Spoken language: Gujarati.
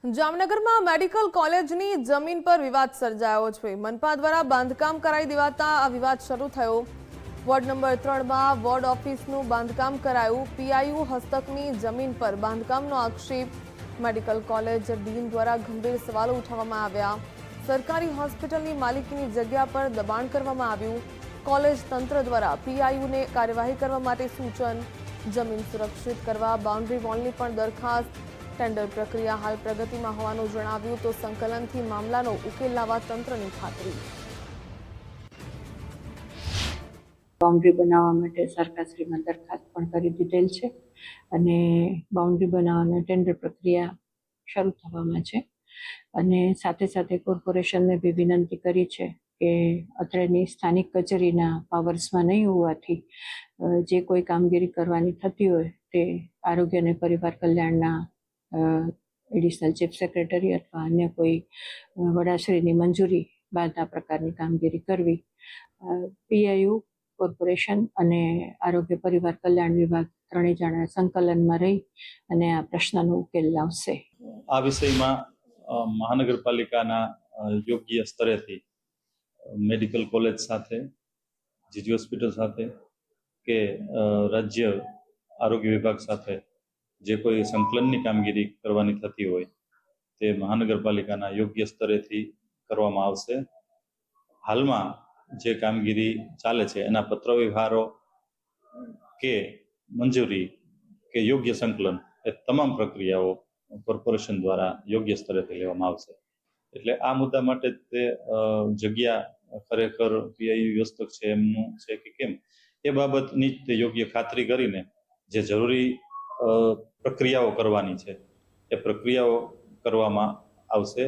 જામનગરમાં મેડિકલ કોલેજની જમીન પર વિવાદ સર્જાયો છે। મનપા દ્વારા બાંધકામ કરાવી દેવાતા આ વિવાદ શરૂ થયો। વોર્ડ નંબર 3માં વોર્ડ ઓફિસનું બાંધકામ કરાયું। પીઆઈયુ હસ્તકની જમીન પર બાંધકામનો આક્ષેપ। મેડિકલ કોલેજ ડીન દ્વારા ગંભીર સવાલો ઉઠાવવામાં આવ્યા। સરકારી હોસ્પિટલની માલિકીની જગ્યા પર દબાણ કરવામાં આવ્યું। કોલેજ તંત્ર દ્વારા પીઆઈયુને કાર્યવાહી કરવા માટે સૂચન। જમીન સુરક્ષિત કરવા બાઉન્ડ્રી વોલની પણ દરખાસ્ત। ટેન્ડર પ્રક્રિયા હાલ પ્રગતિમાં હોવાનું જણાવ્યું તો સંકલનથી મામલાનો ઉકેલ લાવવા તંત્રની ખાતરી। બાઉન્ડ્રી બનાવવા માટે સરકારશ્રીમાં દરખાસ્ત પણ કરી દીધેલ છે અને બાઉન્ડ્રી બનાવવાના ટેન્ડર પ્રક્રિયા શરૂ થવામાં છે અને સાથે સાથે કોર્પોરેશનને બી વિનંતી કરી છે કે અત્રેની સ્થાનિક કચેરીના પાવર્સમાં નહીં હોવાથી જે કોઈ કામગીરી કરવાની થતી હોય તે આરોગ્ય અને પરિવાર કલ્યાણના એડિશનલ ચીફ સેક્રેટરી અથવા અન્ય કોઈ વડાશ્રીની મંજૂરી બાદ આ પ્રકારની કામગીરી કરવી। પીઆઈયુ કોર્પોરેશન અને આરોગ્ય પરિવાર કલ્યાણ વિભાગ ત્રણેય જણા સંકલનમાં રહી અને આ પ્રશ્નનો ઉકેલ લાવશે। આ વિષયમાં મહાનગરપાલિકાના યોગ્ય સ્તરેથી મેડિકલ કોલેજ સાથે, જીજી હોસ્પિટલ સાથે કે રાજ્ય આરોગ્ય વિભાગ સાથે જે કોઈ સંકલનની કામગીરી કરવાની થતી હોય તે મહાનગરપાલિકાના યોગ્ય સ્તરેથી કરવામાં આવશે। હાલમાં જે કામગીરી ચાલે છે એના પત્ર વ્યવહારો કે મંજૂરી કે યોગ્ય સંકલન એ તમામ પ્રક્રિયાઓ કોર્પોરેશન દ્વારા યોગ્ય સ્તરેથી લેવામાં આવશે। એટલે આ મુદ્દા માટે તે જગ્યા ખરેખર પીઆઈયુ વ્યવસ્થક છે એમનું છે કે કેમ એ બાબતની તે યોગ્ય ખાતરી કરીને જે જરૂરી પ્રક્રિયાઓ કરવાની છે એ પ્રક્રિયાઓ કરવામાં આવશે।